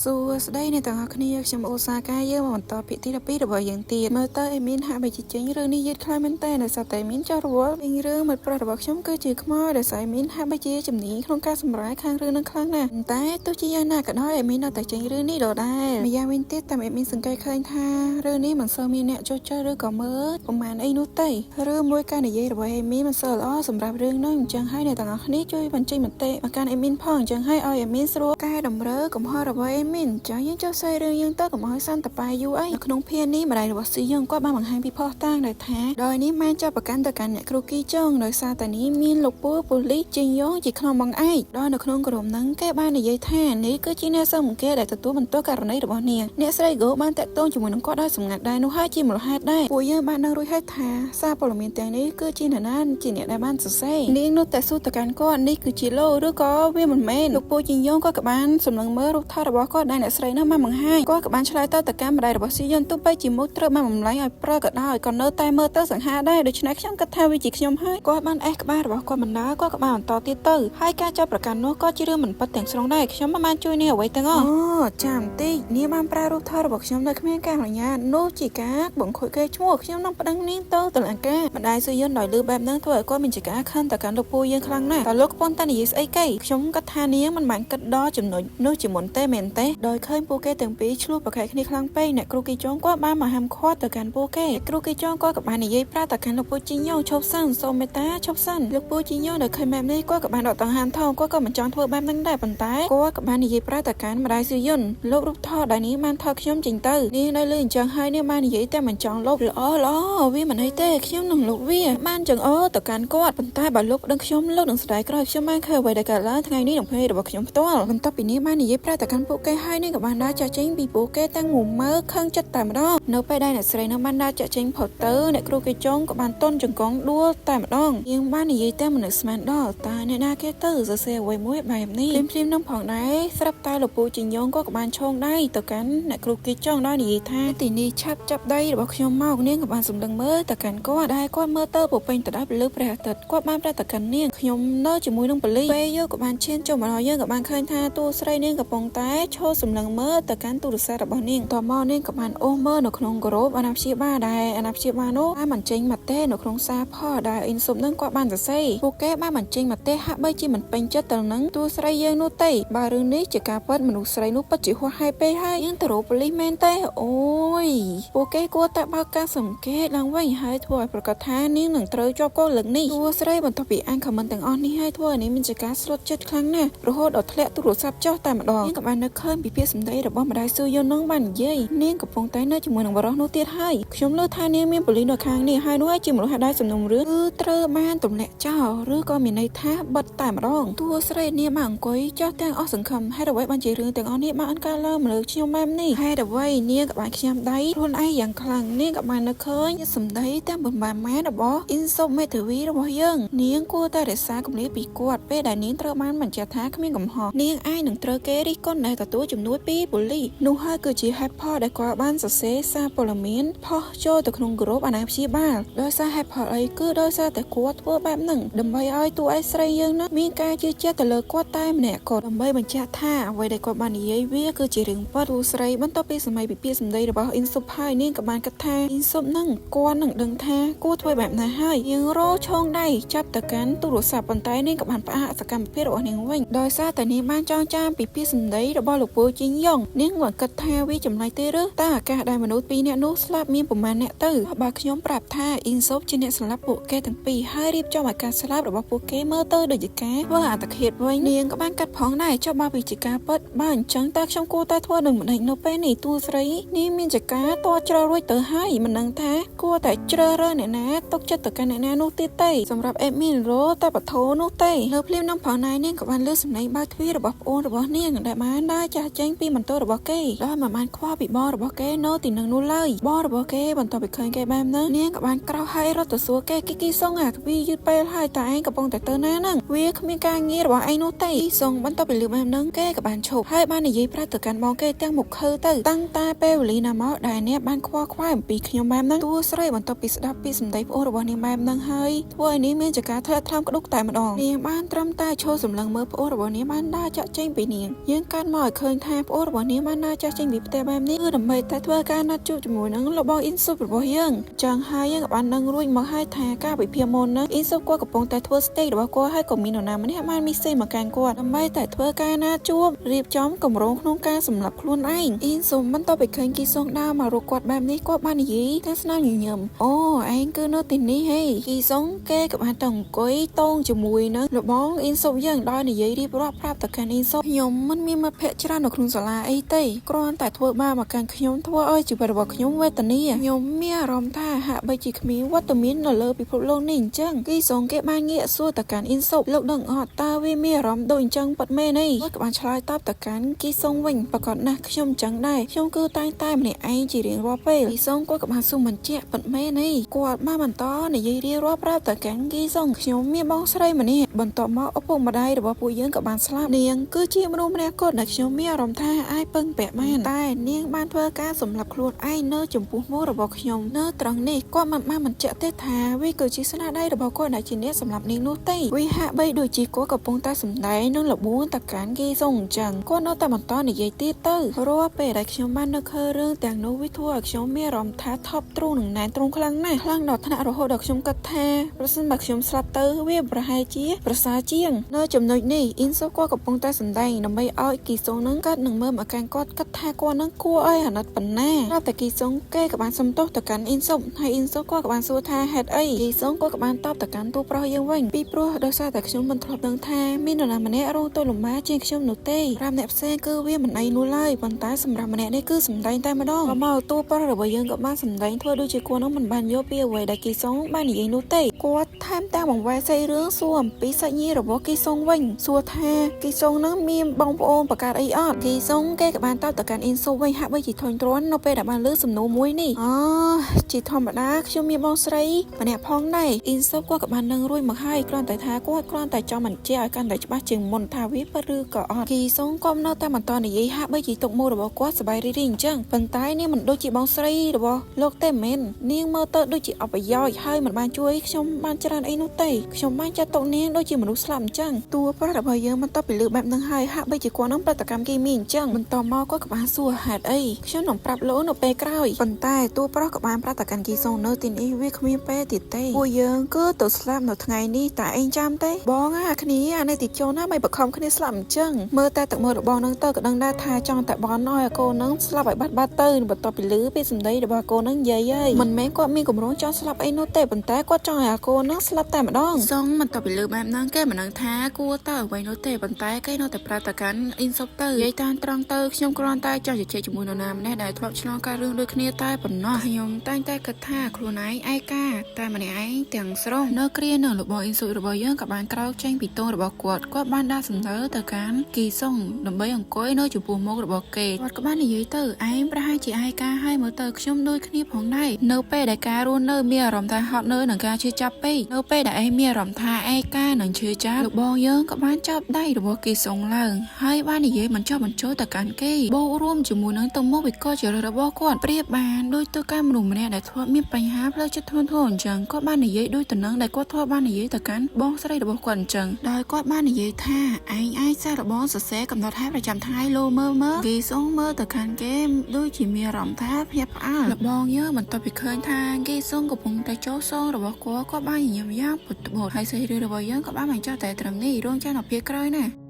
សួស្តីអ្នកទាំងអស់គ្នាខ្ញុំឧស្សាហ៍ការយើងមកបន្តភាគទី12របស់យើងទៀតមើលទៅអេមីនហាក់បីជាចេញរឿងនេះយឺតខ្លាំងមែនតើដោយសារតែអេមីនចោះរវល់ពីរឿងមិត្តប្រុសរបស់ខ្ញុំគឺជាខ្មោចដោយសារអេមីនហាក់បីជាជំនាញក្នុងការសម្រាយខាងរឿងនឹងខ្លាំងណាស់តែទោះជាយ៉ាងណាក៏ដោយអេមីននៅតែចេញរឿងនេះដដែលម្យ៉ាងវិញទៀតតាមអេមីនសង្កេតឃើញថារឿងនេះមិនសូវមានអ្នកចូលចិត្តឬក៏មើលប្រហែលអីនោះទេឬមួយការនិយាយរបស់អេមីនមិនសូវល្អសម្រាប់រឿងនោះអញ្ចឹងហើយអ្នកទាំងអស់គ្នាជួយបញ្ចេញមតិមកកាន់អេមីនផងអញ្ចឹងហើយឲ្យអេមីនស្រួលកែតម្រូវកំហុសរបស់អេមីនចាយើងចូលសេរឿងយើងទៅកុំឲ្យសន្តិបាយយូរអីនៅក្នុងភាគនេះម្ដាយរបស់ស៊ីយើងគាត់បានបង្ហាញពីផុសតាងដែលថាដោយនេះបានចាប់ប្រកាន់ទៅកាន់អ្នកគ្រូគីចុងដោយសារតែនេះមានលោកពូប៉ូលីសជិញយ៉ងជាក្នុងបងឯកដោយនៅក្នុងក្រុមហ្នឹងគេបាននិយាយថានេះគឺជាអ្នកសង្កេតដែលទទួលបន្ទោសករណីរបស់នាងអ្នកស្រីហ្គោបានតាក់ទងជាមួយនឹងគាត់ដោយសម្ងាត់ដែរនោះហើយជាមូលហេតុដែរពួកយើងបានដឹងរួចហើយថាសារព័ត៌មានទាំងនេះគឺជានរណាជាអ្នកដែលបានសរសេរនាងនោះតែសួរទៅកាន់គាត់នេះគឺជាលោឬក៏វាមិនមែនលោកពូជិញយ៉ងគាត់ក៏បានសម្លឹងមើលរូបថតរបស់គាត់ដែលអ្នកស្រីនោះបានបង្ហាញគាត់ក៏បានឆ្លើយទៅកាន់ម្ដាយរបស់ស៊ីយុនទោះបីជាមុខត្រូវបានបំលែងឲ្យប្រើក៏ដោយក៏នៅតែមើលទៅសង្ហាដែរដូច្នេះខ្ញុំគិតថាវាជាខ្ញុំហើយគាត់បានអេះក្បាលរបស់គាត់បណ្ដាគាត់ក៏បានបន្តទៀតទៅហើយការចាប់ប្រកាន់នោះក៏ជារឿងមិនពិតទាំងស្រុងដែរខ្ញុំមិនបានជួយនាងអ្វីទាំងអស់ចាំតិចនាងបានប្រើរូបថតរបស់ខ្ញុំដោយគ្មានការអនុញ្ញាតនោះជាការបង្ខូចកេរ្តិ៍ឈ្មោះខ្ញុំនឹងប្តឹងនាងទៅតុលាការម្ដាយស៊ីយុនដោយលើបែបហ្នឹងធ្វើឲ្យគាត់មានជាការខឹងទៅកាន់លោកពូយើងខ្លាំងណាស់តើលោកប៉ុន្តែនិយាយស្អីគេខ្ញុំគិតថានាងមិនបានគិតដល់ចំណុចនោះជាមុនទេមែនទេដោយឃើញពួកគេទាំងពីរឆ្លោះប្រកែកគ្នាខ្លាំងពេកអ្នកគ្រូគីចុងគាត់បានមកហាមឃាត់ទៅកាន់ពួកគេគ្រូគីចុងគាត់ក៏បាននិយាយប្រាប់ទៅកាន់លោកពូជីញ៉ូឈប់សិនសូមមេត្តាឈប់សិនលោកពូជីញ៉ូដែលឃើញបែបនេះគាត់ក៏បានដកដង្ហើមថោគាត់ក៏មិនចង់ធ្វើបែបហ្នឹងដែរប៉ុន្តែគាត់ក៏បាននិយាយប្រាប់ទៅកាន់ម្ដាយស៊ឺយុនលោករូបថតដែលនេះបានថតខ្ញុំចេញទៅនាងនៅលើអញ្ចឹងហើយនាងបាននិយាយតែមិនចង់លុបល្អវាមិនអីទេខ្ញុំនឹងលុបវាបានចង្អោទៅកាន់គាត់ប៉ុន្តែបើលោកដឹងខ្ញុំលោកនឹងស្ដាយក្រោយខ្ញុំបានឃើញអ្វីដែលកើតឡើងថ្ងៃនេះក្នុងភេទរបស់ខ្ញុំផ្ទាល់បន្ទាប់ពីនាងបាននិយាយប្រាប់ទៅកាន់ពួកគេហើយនាងក៏បានដើរចាក់ចេញពីពួកគេទាំងមុំមើលខឹងចិត្តតែម្ដងនៅពេលដែលអ្នកស្រីនៅបានដើរចាក់ចេញផុតទៅអ្នកគ្រូគេចុងក៏បានទន់ចង្កងដួលតែម្ដងនាងបាននិយាយតែមនុស្សស្មានដល់តើអ្នកណាគេទៅសរសេរអ្វីមួយបែបនេះភ្លាមនឹងផងដែរស្រាប់តែលោកពូជីញងក៏បានឈោងដៃទៅកាន់អ្នកគ្រូគេចុងដោយនិយាយថាទីនេះឆាប់ចាប់ដៃរបស់ខ្ញុំមកនាងក៏បានសម្លឹងមើលទៅកាន់គាត់ដែលគាត់មើលទៅពពេញទៅដោយពលឺព្រះអាទិត្យគាត់បានប្រាប់ទៅកាន់នាងខ្ញុំនៅជាមួយនឹងប៉ូលីសពេលយកក៏បានឈានចូលមកដល់យើងក៏បានឃើញថាតួស្រីនាងកំពុងតែឈរសម្លឹងមើលទៅកាន់ទូរស័ព្ទរបស់នាងតមកនាងក៏បានអូសមើលនៅក្នុងក្រុមអាណាព្យាបាលដែលអាណាព្យាបាលនោះបានបញ្ចេញមតិនៅក្នុងសារផលដែលអ៊ីនស៊ុបនឹងគាត់បានសរសេរពួកគេបានបញ្ចេញមតិហាក់បីជាមិនពេញចិត្តទៅនឹងតួស្រីយើងនោះទេបើរឿងនេះជាការពិតមនុស្សស្រីនោះពិតជាហួសហេតុពេកហើយយើងទៅរកប៉ូលីសមែនទេអូយពួកគេគួរតែបើកការសង្កេតឡើងវិញហើយធ្វើឲ្យប្រកាសថានាងនឹងត្រូវជាប់គោលលើកនេះតួស្រីបន្ទាប់ពីអានខមមិនទាំងអស់នេះហើយធ្វើឲ្យនាងមានជាការស្លុតចិត្តខ្លាំងណាស់រហូតដល់ធ្លាក់ទូរស័ព្ទចុះតែម្ដងនាងក៏បាននឹកឃើញពីពាក្យសម្ដីរបស់ម្ដាយស៊ូយុននឹងបាននិយាយនាងកំពុងតែនៅជាមួយនឹងបរិសនោះទៀតហើយខ្ញុំលើថានាងមានប៉ូលីសនៅខាងនេះហើយនោះហើយជាមូលហេតុដែលសំណុំរឿងគឺត្រូវបានទម្លាក់ចោលឬក៏មានន័យថាបិទតែម្ដងតួស្រីនាងបានអង្គុយចោះទាំងអស់សង្ឃឹមហេតុអ្វីបានជារឿងទាំងអស់នេះបានកើតឡើងមកលើខ្ញុំបែបនេះហេតុអ្វីនាងក៏បានខ្ញុំដៃខ្លួនឯងយ៉ាងខ្លាំងនាងក៏បាននឹកឃើញសម្ដីទាំងបំបានម៉ែរបស់អ៊ីនស៊ុបមេធាវីរបស់យើងនាងគួរតែរក្សាគម្លាតពីគាត់ពេលដែលនាងត្រូវបានបញ្ជាក់ថាគ្មានកំហុសនាងអាចនឹងត្រូវគេរិះគន់ដែលទទួលជំនួយពីប៉ូលីសនោះហើយគឺជាហេតុផលដែលគាត់បានសរសេរសារព័ត៌មានផុសចូលទៅក្នុងក្រុមអាណាព្យាបាលដោយសារហេតុផលអីគឺដោយសារតែគាត់ធ្វើបែបហ្នឹងដើម្បីឲ្យតួឯស្រីយើងនោះមានការជឿជាក់ទៅលើគាត់តែម្នាក់គាត់ដើម្បីបញ្ជាក់ថាអ្វីដែលគាត់បាននិយាយវាគឺជារឿងពិតតួស្រីបន្ទាប់ពីសម័យពីពាក្យសម្ដីរបស់អ៊ីនស៊ុបហើយនាងក៏បានគិតថាអ៊ីនស៊ុបហ្នឹងគាត់នឹងដឹងថាគួរធ្វើបែបណាហើយនាងរោឆោងដៃចាប់ទៅកាន់ទូរស័ព្ទប៉ុន្តែនាងក៏បានផ្អាកសកម្មភាពរបស់នាងវិញដោយសារតែនាងបានចងចាំពីពាក្យសម្ដីរបស់លោកពូជីញយ៉ងនាងមិនគិតថាវាចម្លែកទេឬតើអាកាសដែលមនុស្សពីរនាក់នោះស្លាប់មានប្រមាណអ្នកទៅបើខ្ញុំប្រាប់ថាអ៊ីនស៊ុបជាអ្នកស្លាប់ពួកគេទាំងពីរហើយរៀបចំឲ្យការស្លាប់របស់ពួកគេមើលទៅដូចជាការធ្វើអត្តឃាតវិញនាងក៏បានកាត់ផងដែរចុះបើវិជាការពិតបើអញ្ចឹងតើខ្ញុំគួរតែធ្វើនឹងម្ដេចនៅពេលនេះតួស្រីនាងមានចការតជ្រើរួចទៅហើយមិនដឹងថាគួរតែជ្រើរើសអ្នកណាទុកចិត្តទៅកាន់អ្នកណានោះទៀតទេសម្រាប់អេមីនរ៉ូតែបថោនោះទេលើភ្លាមនឹងផងណៃនាងក៏បានលើសម្លេងបើកទ្វាររបស់ប្អូនរបស់នាងដែលបានដើរចាស់ចេញពីបន្ទប់របស់គេដោយមិនបានខ្វល់ពីបងរបស់គេនៅទីនឹងនោះឡើយបងរបស់គេបន្ទាប់ពីឃើញគេបែបហ្នឹងនាងក៏បានក្រោកហើយរត់ទៅសួរគេគីសុងអាទ្វារយឺតពេលហើយតើឯងកំពុងតែទៅណាហ្នឹងវាគ្មានការងាររបស់ឯងនោះទេគីសុងបន្ទាប់ពីលឺបែបហ្នឹងគេក៏បានឈប់ហើយបាននិយាយប្រាប់ទៅកាន់បងគេទាំងមុខខើទៅតាំងតែពេលវេលាណាមកដែលអ្នកបានខ្វល់ខ្វាយអំពីខ្ញុំបែបហ្នឹងតួស្រីបន្ទាប់ពីស្ដាប់ពីសម្ដីប្អូនរបស់នាងបែបហ្នឹងហើយធ្វើឲ្យនាងមានចការធ្លាក់ថ្លើមក្តុកតែម្ដងនាងបានត្រឹមតែឈរសម្លឹងមើលប្អូនរបស់នាងបានដើរចាក់ចេញពីនាងយើងកាត់មកឲ្យឃើញ ថាប្អូនរបស់នាងបានណាចាស់ចេញពីផ្ទះបែបនេះគឺដើម្បីតែធ្វើការណាត់ជួបជាមួយនឹងរបស់អ៊ីនស៊ុបរបស់យើងចឹងហើយយើងក៏បានដឹងរួចមកហើយថាការវិភាគមុនហ្នឹងអ៊ីនស៊ុបគាត់កំពុងតែធ្វើស្តេករបស់គាត់ហើយក៏មាននរណាម្នាក់បានមីសេមកកាន់គាត់ដើម្បីតែធ្វើការណាត់ជួបរៀបចំគម្រោងក្នុងការសម្លាប់ខ្លួនឯងអ៊ីនស៊ុបមិនតបពីឃើញគីសុងដើរមករកគាត់បែបនេះគាត់បាននិយាយថាស្នាមញញឹមអូឯងគឺនៅទីនេះហេគីសុងគេក៏បានទៅអង្គុយតោងជាមួយនឹងរបងអ៊ីនស៊ុបយើងដោយនិយាយរៀបរាប់ប្រាប់ទៅកាន់អ៊ីនស៊ុបខ្ញុំមិនមានមិត្តភក្តិច្រើននៅក្នុងសាលាអីទេគ្រាន់តែធ្វើបាបមកកាន់ខ្ញុំធ្វើឲ្យជីវិតរបស់ខ្ញុំវេទនាខ្ញុំមានអារម្មណ៍ថាហាក់បីជាគ្មានវត្តមាននៅលើពិភពលោកនេះអញ្ចឹងគីសុងគេបានងាកសួរទៅកាន់អ៊ីនស៊ុបលោកដឹងអត់តើវាមានអារម្មណ៍ដូចអញ្ចឹងពិតមែនទេគាត់ក៏បានឆ្លើយតបទៅកាន់គីសុងវិញប្រកបណាស់ខ្ញុំអញ្ចឹងដែរខ្ញុំគឺតែម្នាក់ឯងជារៀងរាល់ពេលគីសុងគាត់ក៏បានស៊ូបញ្ជាក់ពិតមែនទេគាត់បានបន្តនិយាយរៀបរាប់ប្រាប់ទៅកាន់គីសុងខ្ញុំមានបងស្រីម្នាក់បន្ទាប់មកឪពុកម្ដាយរបស់ពួកយើងក៏បានស្លាប់នាងគឺជាមនុស្សម្នាក់គត់ដែលខ្ញុំមានអារម្មណ៍ថាអាចពឹងពាក់បានតែនាងបានធ្វើការសម្លាប់ខ្លួនឯងនៅចំពោះមុខរបស់ខ្ញុំនៅត្រង់នេះគាត់មិនបានបញ្ជាក់ទេថាវាគឺជាស្នាដៃរបស់គាត់ដែលជាអ្នកសម្លាប់នាងនោះទេវាហាក់បីដូចជាគាត់កំពុងតែសម្ដែងនឹងលបួនតកានគីសុងអញ្ចឹងគាត់នៅតែបន្តនិយាយទៀតទៅរាល់ពេលដែលខ្ញុំបាននឹកឃើញរឿងទាំងនោះវាធ្វើឲ្យខ្ញុំមានអារម្មណ៍ថាថប់ទ្រូងនឹងណែនទ្រូងខ្លាំងណាស់ខ្លាំងដល់ថ្នាក់រហូតដល់ខ្ញុំគិតថាប្រសិនបើខ្ញុំស្លាប់ទៅវាប្រហែលជាប្រសើរជាងនៅចំណុចនេះអ៊ីនស៊ុបគាត់កំពុងតែសម្ដែងដើម្បីឲ្យគីសុងនឹងគាត់នឹងមើលមកកាន់គាត់គិតថាគាត់នឹងគួរឲ្យអាណិតប៉ុណ្ណាតែគីសុងគេក៏បានសំទោសទៅកាន់អ៊ីនស៊ុបហើយអ៊ីនស៊ុបគាត់ក៏បានសួរថាហេតុអីគីសុងគាត់ក៏បានតបទៅកាន់តួប្រុសយើងវិញពីព្រោះដោយសារតែខ្ញុំមិនធ្លាប់ដឹងថាមាននរណាម្នាក់រងទោសលំបាកជាងខ្ញុំនោះទេ5អ្នកផ្សេងគឺវាមិនអីនោះឡើយប៉ុន្តែសម្រាប់ម្នាក់នេះគឺសម្ដែងតែម្ដងមកតួប្រុសរបស់យើងក៏បានសម្ដែងធ្វើដូចជាគាត់នឹងមិនបានយកពីអ្វីដែលគីសុងបាននិយាយនោះទេគាត់ថែមទាំងបង្វែរសាច់រឿងសួរអំពីសាច់ញាតិរបស់គីសុងវិញសួរថាគីសុងនឹងមានបងប្អូនប្រកាសអីអត់គីសុងគេក៏បានតបទៅកាន់អ៊ីនស៊ុបវិញហាក់បីជាធុញទ្រាន់នៅពេលដែលបានលើសំណួរមួយនេះជាធម្មតាខ្ញុំមានបងស្រីម្នាក់ផងដែរអ៊ីនស៊ុបគាត់ក៏បាននឹងរួចមកហើយគ្រាន់តែថាគាត់គ្រាន់តែចង់បញ្ជាក់ឲ្យកាន់តែច្បាស់ជាងមុនថាវាពិតឬក៏អត់គីសុងគាត់នៅតែបន្តនិយាយហាក់បីជាទុកមុខរបស់គាត់សប្បាយរីករាយអញ្ចឹងប៉ុន្តែនាងមិនដូចជាបងស្រីរបស់លោកទេមែននាងមើលទៅដូចជាអបប្រយោជន៍ហើយមិនបានជួយខ្ញុំបានច្រើនអីនោះទេខ្ញុំបានចាត់ទុកនាងដូចជាមនុស្សស្លាប់អញ្ចឹងតួប្រុសរបស់យើងមិនតបពីលើបែបហ្នឹងហើយហាក់បីជាគាត់នឹងប្រតិកម្មគីមីអញ្ចឹងបន្តមកគាត់ក៏បានសួរហេតុអីខ្ញុំនឹងប្រាប់លោកនៅពេលក្រោយប៉ុន្តែតួប្រុសក៏បានប្រតិកម្មគីសុងនៅទីនេះវាគ្មានពេលទៀតទេពួកយើងគឺទៅស្លាប់នៅថ្ងៃនេះតែឯងចាំទេបងអាគ្នាអានេះទីចូលណាមិនបខំគ្នាស្លាប់អញ្ចឹងមើលតែទឹកមើលរបស់នឹងទៅក៏ដឹងដែរថាចង់តែបន់ឲ្យអាកូននឹងស្លាប់ឲ្យបាត់ទៅបន្ទាប់ពីលឺពីសម្ដីរបស់អាកូននឹងនិយាយហើយមិនមែនគាត់មានគម្រោងចង់ស្លាប់អីនោះទេប៉ុន្តែគាត់ចង់ឲ្យអាកូននឹងស្លាប់តែម្ដងសុងបន្ទាប់ពីលឺបែបហ្នឹងគេមិនដឹងថាគួរទៅអ្វីនោះទេប៉ុន្តែគេនៅតែប្រាប់ទៅកាន់អ៊ីនស៊ុបទៅនិយាយតាមត្រង់ទៅខ្ញុំគ្រាន់តែចង់ជជែកជាមួយនរណាម្នាក់ដែលធ្លាប់ឆ្លងកាត់រឿងដូចគ្នាតែប៉ុណ្ណោះខ្ញុំតែងតែគិតថាខ្លួនឯងឯកាតែម្នាក់ឯងទាំងស្រុងនៅគ្រានឹងរបស់អ៊ីនស៊ុបរបស់យើងក៏បានក្រោកចេញពីតូនរបស់គាត់បានដាក់សំណើទៅកាន់គីសុងដើម្បីអង្គុយនៅចំពោះមុខរបស់គេគាត់ក៏បាននិយាយទៅឯងប្រហែលជាឯកាហើយមើលទៅខ្ញុំដូចគ្នាផងដែរនៅពេលដែលការរស់នៅមានអារម្មណ៍ថាហត់នឿយនឹងការឈឺចាប់ពេកនៅពេលដែលឯងមានអារម្មណ៍ថាឯកានឹងឈឺចាប់លោកបងយើងក៏បានចាប់ដៃរបស់គីសុងឡើងហើយបាននិយាយបញ្ចុះបញ្ចូលទៅកាន់គេបូករួមជាមួយនឹងទៅមុខវិកលចរិតរបស់គាត់ប្រៀបបានដូចទៅកាន់មនុស្សម្នាក់ដែលធ្លាប់មានបញ្ហាផ្លូវចិត្តធ្ងន់ធ្ងរអញ្ចឹងគាត់បាននិយាយដូចទៅនឹងដែលគាត់ធ្លាប់បាននិយាយទៅកាន់បងស្រីរបស់គាត់អញ្ចឹងដោយគាត់បាននិយាយថាឯងអាចសាកល្បងសរសេរកំណត់ហេតុប្រចាំថ្ងៃលោមើលគេសុងមើលទៅកាន់គេដូចជាមានអារម្មណ៍ថាភ្ញាក់ផ្អើលបងយើងបន្ទាប់ពីឃើញថាគេសុងកំពុងតែចូលសងរបស់គាត់បានញញឹមយ៉ាងពុតបុតហើយសេរីរបស់យើងក៏បានបញ្ចប់តែត្រឹមនេះរងចាំដល់ពេលក្រោយណា